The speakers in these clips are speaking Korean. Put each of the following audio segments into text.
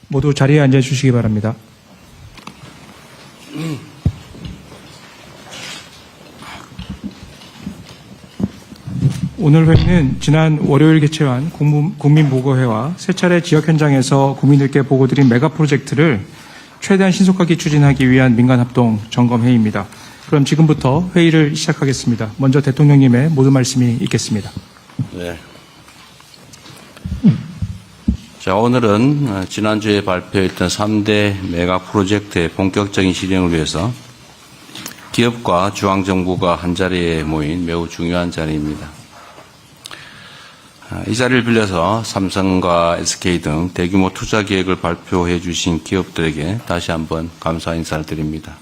모두 자리에 앉아 주시기 바랍니다. 오늘 회의는 지난 월요일 개최한 국민보고회와 세 차례 지역 현장에서 국민들께 보고드린 메가 프로젝트를 최대한 신속하게 추진하기 위한 민간합동 점검회의입니다. 그럼 지금부터 회의를 시작하겠습니다. 먼저 대통령님의 모든 말씀이 있겠습니다. 네. 자, 오늘은 지난주에 발표했던 3대 메가 프로젝트의 본격적인 실행을 위해서 기업과 중앙정부가 한자리에 모인 매우 중요한 자리입니다. 이 자리를 빌려서 삼성과 SK 등 대규모 투자 계획을 발표해 주신 기업들에게 다시 한번 감사 인사를 드립니다.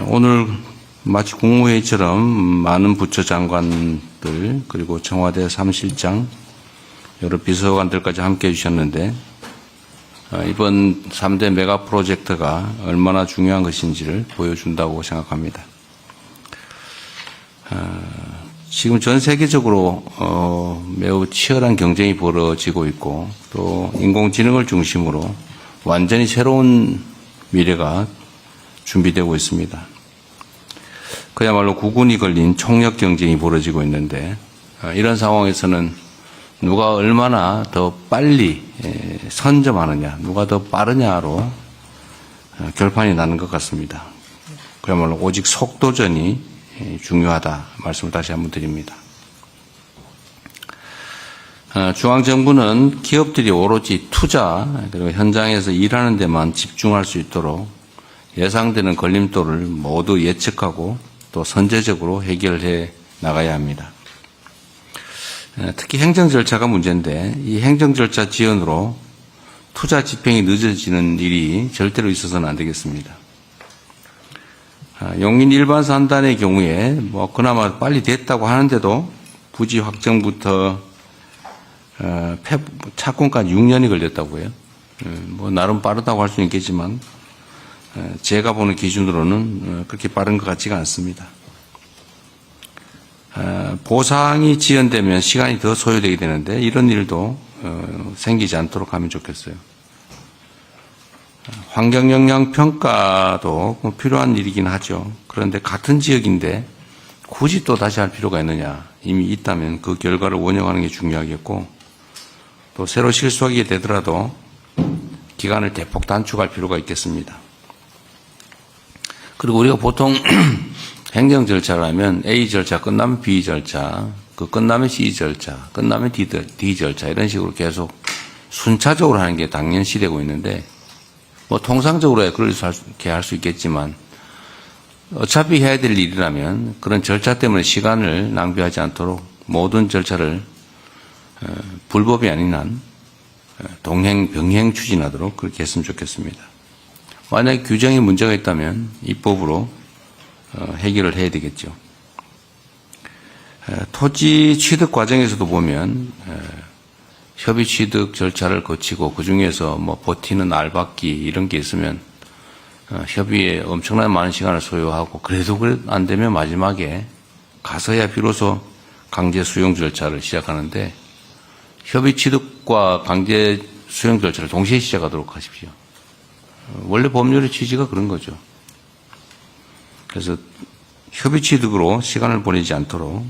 오늘 마치 국무회의처럼 많은 부처 장관들 그리고 청와대 사무실장 여러 비서관들까지 함께해 주셨는데 이번 3대 메가 프로젝트가 얼마나 중요한 것인지를 보여준다고 생각합니다. 지금 전 세계적으로 매우 치열한 경쟁이 벌어지고 있고 또 인공지능을 중심으로 완전히 새로운 미래가 준비되고 있습니다. 그야말로 구군이 걸린 총력 경쟁이 벌어지고 있는데 이런 상황에서는 누가 얼마나 더 빨리 선점하느냐, 누가 더 빠르냐로 결판이 나는 것 같습니다. 그야말로 오직 속도전이 중요하다 말씀을 다시 한번 드립니다. 중앙정부는 기업들이 오로지 투자 그리고 현장에서 일하는 데만 집중할 수 있도록 예상되는 걸림돌을 모두 예측하고 또 선제적으로 해결해 나가야 합니다. 특히 행정 절차가 문제인데 이 행정 절차 지연으로 투자 집행이 늦어지는 일이 절대로 있어서는 안 되겠습니다. 용인 일반 산단의 경우에 그나마 빨리 됐다고 하는데도 부지 확정부터 착공까지 6년이 걸렸다고 해요. 나름 빠르다고 할 수는 있겠지만 제가 보는 기준으로는 그렇게 빠른 것 같지가 않습니다. 보상이 지연되면 시간이 더 소요되게 되는데 이런 일도 생기지 않도록 하면 좋겠어요. 환경영향평가도 필요한 일이긴 하죠. 그런데 같은 지역인데 굳이 또 다시 할 필요가 있느냐. 이미 있다면 그 결과를 원용하는 게 중요하겠고 또 새로 실수하게 되더라도 기간을 대폭 단축할 필요가 있겠습니다. 그리고 우리가 보통 행정 절차를 하면 A 절차 끝나면 B 절차, 그 끝나면 C 절차, 끝나면 D 절차 이런 식으로 계속 순차적으로 하는 게 당연시되고 있는데 통상적으로 그렇게 할 수 있겠지만 어차피 해야 될 일이라면 그런 절차 때문에 시간을 낭비하지 않도록 모든 절차를 불법이 아닌 한 병행 추진하도록 그렇게 했으면 좋겠습니다. 만약에 규정에 문제가 있다면 입법으로 해결을 해야 되겠죠. 토지 취득 과정에서도 보면 협의 취득 절차를 거치고 그중에서 버티는 알박기 이런 게 있으면 협의에 엄청나게 많은 시간을 소요하고 그래도 안 되면 마지막에 가서야 비로소 강제 수용 절차를 시작하는데 협의 취득과 강제 수용 절차를 동시에 시작하도록 하십시오. 원래 법률의 취지가 그런 거죠. 그래서 협의 취득으로 시간을 보내지 않도록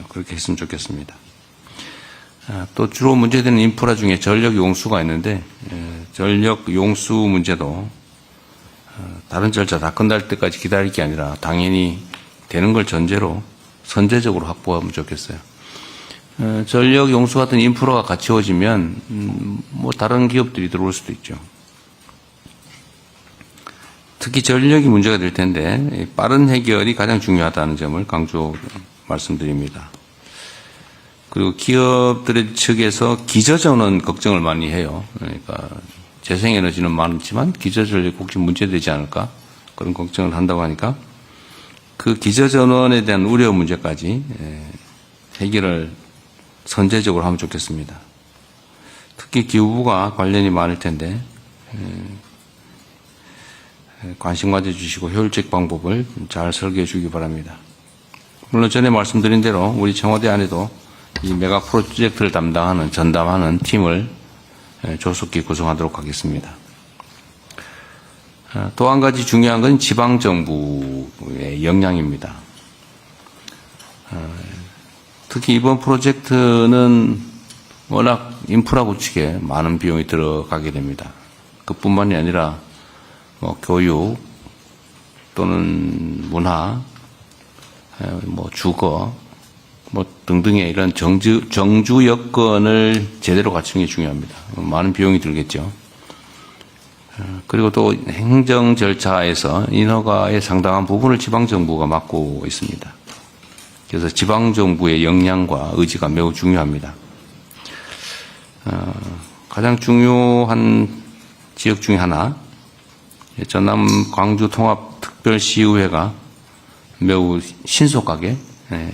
그렇게 했으면 좋겠습니다. 또 주로 문제되는 인프라 중에 전력 용수가 있는데 전력 용수 문제도 다른 절차 다 끝날 때까지 기다릴 게 아니라 당연히 되는 걸 전제로 선제적으로 확보하면 좋겠어요. 전력 용수 같은 인프라가 갖추어지면 다른 기업들이 들어올 수도 있죠. 특히 전력이 문제가 될 텐데 빠른 해결이 가장 중요하다는 점을 강조 말씀드립니다. 그리고 기업들 측에서 기저전원 걱정을 많이 해요. 그러니까 재생에너지는 많지만 기저전력이 혹시 문제되지 않을까 그런 걱정을 한다고 하니까 그 기저전원에 대한 우려 문제까지 해결을 선제적으로 하면 좋겠습니다. 특히 기후부가 관련이 많을 텐데 관심 가져주시고 효율적 방법을 잘 설계해 주기 바랍니다. 물론 전에 말씀드린 대로 우리 청와대 안에도 이 메가 프로젝트를 전담하는 팀을 조속히 구성하도록 하겠습니다. 또 한 가지 중요한 건 지방정부의 역량입니다. 특히 이번 프로젝트는 워낙 인프라 구축에 많은 비용이 들어가게 됩니다. 그뿐만이 아니라 교육 또는 문화, 주거 등등의 이런 정주 여건을 제대로 갖추는 게 중요합니다. 많은 비용이 들겠죠. 그리고 또 행정 절차에서 인허가의 상당한 부분을 지방정부가 맡고 있습니다. 그래서 지방정부의 역량과 의지가 매우 중요합니다. 가장 중요한 지역 중에 하나, 전남 광주 통합특별시의회가 매우 신속하게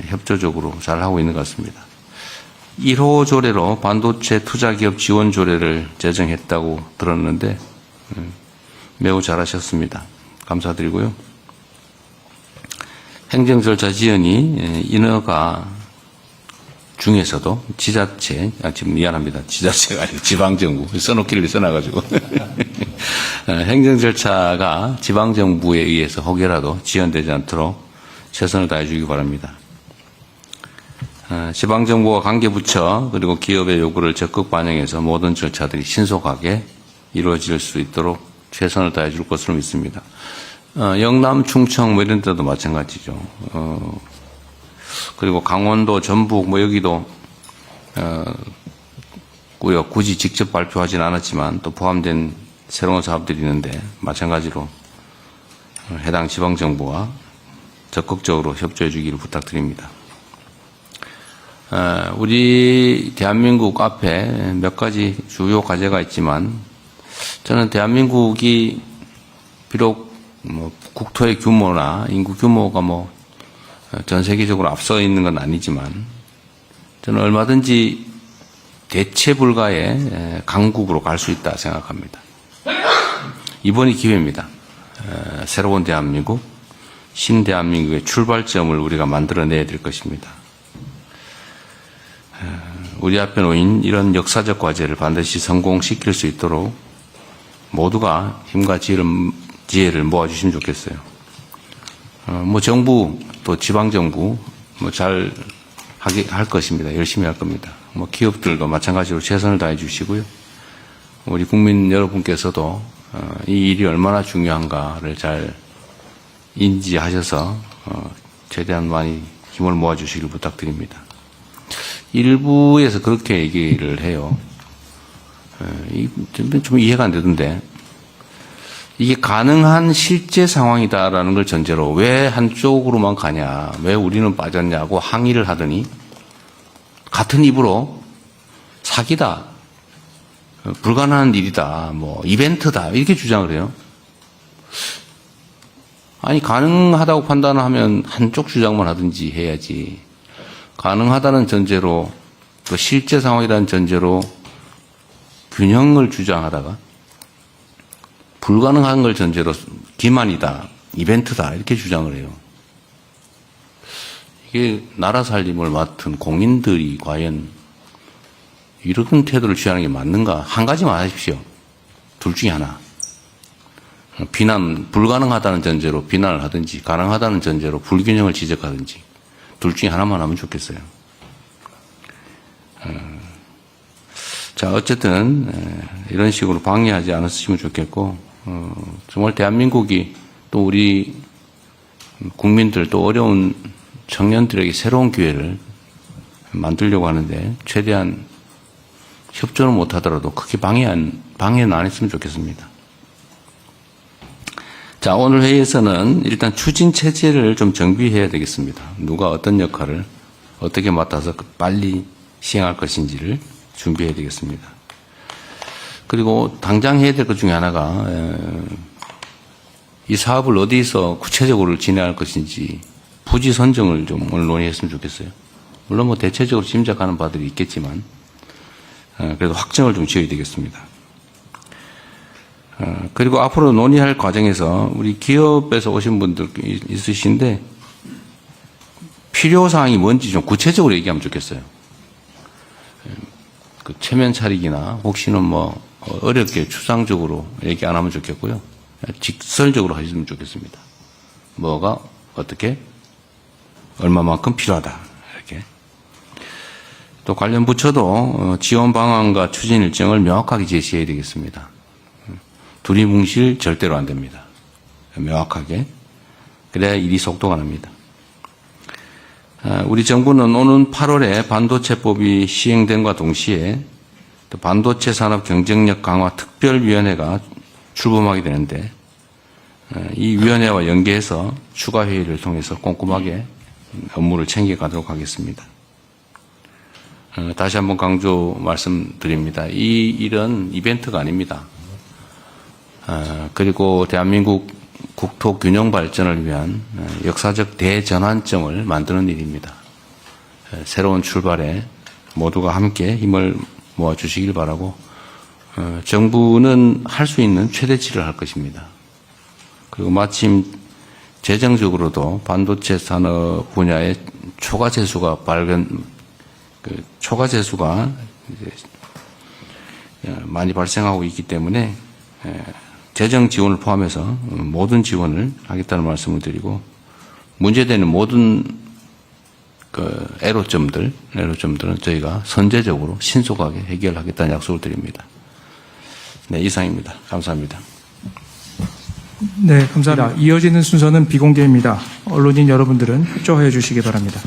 협조적으로 잘 하고 있는 것 같습니다. 1호 조례로 반도체 투자기업 지원 조례를 제정했다고 들었는데 매우 잘하셨습니다. 감사드리고요. 행정 절차 지연이 인허가 중에서도 지금 미안합니다. 지자체가 아니고 지방정부 써놓기를 써놔가지고 행정 절차가 지방정부에 의해서 혹여라도 지연되지 않도록 최선을 다해 주기 바랍니다. 지방정부와 관계부처 그리고 기업의 요구를 적극 반영해서 모든 절차들이 신속하게 이루어질 수 있도록 최선을 다해 줄 것으로 믿습니다. 영남, 충청 이런 데도 마찬가지죠. 그리고 강원도, 전북 여기도 구역 굳이 직접 발표하진 않았지만 또 포함된 새로운 사업들이 있는데 마찬가지로 해당 지방정부와 적극적으로 협조해 주기를 부탁드립니다. 우리 대한민국 앞에 몇 가지 주요 과제가 있지만 저는 대한민국이 비록 국토의 규모나 인구 규모가 전 세계적으로 앞서 있는 건 아니지만 저는 얼마든지 대체 불가의 강국으로 갈 수 있다 생각합니다. 이번이 기회입니다. 새로운 대한민국, 신대한민국의 출발점을 우리가 만들어내야 될 것입니다. 우리 앞에 놓인 이런 역사적 과제를 반드시 성공시킬 수 있도록 모두가 힘과 지혜를 모아주시면 좋겠어요. 정부 또 지방정부 잘 할 것입니다. 열심히 할 겁니다. 기업들도 마찬가지로 최선을 다해 주시고요. 우리 국민 여러분께서도 이 일이 얼마나 중요한가를 잘 인지하셔서 최대한 많이 힘을 모아 주시길 부탁드립니다. 일부에서 그렇게 얘기를 해요. 좀 이해가 안 되던데 이게 가능한 실제 상황이다라는 걸 전제로 왜 한쪽으로만 가냐, 왜 우리는 빠졌냐고 항의를 하더니 같은 입으로 사기다, 불가능한 일이다, 이벤트다 이렇게 주장을 해요. 아니 가능하다고 판단을 하면 한쪽 주장만 하든지 해야지. 가능하다는 전제로 또 실제 상황이라는 전제로 균형을 주장하다가 불가능한 걸 전제로 기만이다, 이벤트다 이렇게 주장을 해요. 이게 나라 살림을 맡은 공인들이 과연 이런 태도를 취하는 게 맞는가? 한 가지만 하십시오. 둘 중에 하나. 불가능하다는 전제로 비난을 하든지 가능하다는 전제로 불균형을 지적하든지 둘 중에 하나만 하면 좋겠어요. 자, 어쨌든 이런 식으로 방해하지 않았으면 좋겠고 정말 대한민국이 또 우리 국민들 또 어려운 청년들에게 새로운 기회를 만들려고 하는데 최대한 협조는 못하더라도 크게 방해는 안 했으면 좋겠습니다. 자, 오늘 회의에서는 일단 추진 체제를 좀 정비해야 되겠습니다. 누가 어떤 역할을 어떻게 맡아서 빨리 시행할 것인지를 준비해야 되겠습니다. 그리고 당장 해야 될 것 중에 하나가 이 사업을 어디서 구체적으로 진행할 것인지 부지 선정을 좀 오늘 논의했으면 좋겠어요. 물론 대체적으로 짐작하는 바들이 있겠지만 그래도 확정을 좀 지어야 되겠습니다. 그리고 앞으로 논의할 과정에서 우리 기업에서 오신 분들 있으신데 필요사항이 뭔지 좀 구체적으로 얘기하면 좋겠어요. 그 체면 차리기나 혹시는 뭐 어렵게 추상적으로 얘기 안 하면 좋겠고요. 직설적으로 하시면 좋겠습니다. 뭐가 어떻게 얼마만큼 필요하다 이렇게. 또 관련 부처도 지원 방안과 추진 일정을 명확하게 제시해야 되겠습니다. 두리뭉실 절대로 안 됩니다. 명확하게. 그래야 일이 속도가 납니다. 우리 정부는 오는 8월에 반도체법이 시행됨과 동시에 또 반도체 산업 경쟁력 강화 특별위원회가 출범하게 되는데 이 위원회와 연계해서 추가 회의를 통해서 꼼꼼하게 업무를 챙겨가도록 하겠습니다. 다시 한번 강조 말씀드립니다. 이 일은 이벤트가 아닙니다. 그리고 대한민국 국토 균형 발전을 위한 역사적 대전환점을 만드는 일입니다. 새로운 출발에 모두가 함께 힘을 모아주시길 바라고 정부는 할 수 있는 최대치를 할 것입니다. 그리고 마침 재정적으로도 반도체 산업 분야의 초과 재수가 많이 발생하고 있기 때문에 재정 지원을 포함해서 모든 지원을 하겠다는 말씀을 드리고 문제되는 모든 그 애로점들은 저희가 선제적으로 신속하게 해결하겠다는 약속을 드립니다. 네, 이상입니다. 감사합니다. 네, 감사합니다. 이어지는 순서는 비공개입니다. 언론인 여러분들은 협조해 주시기 바랍니다.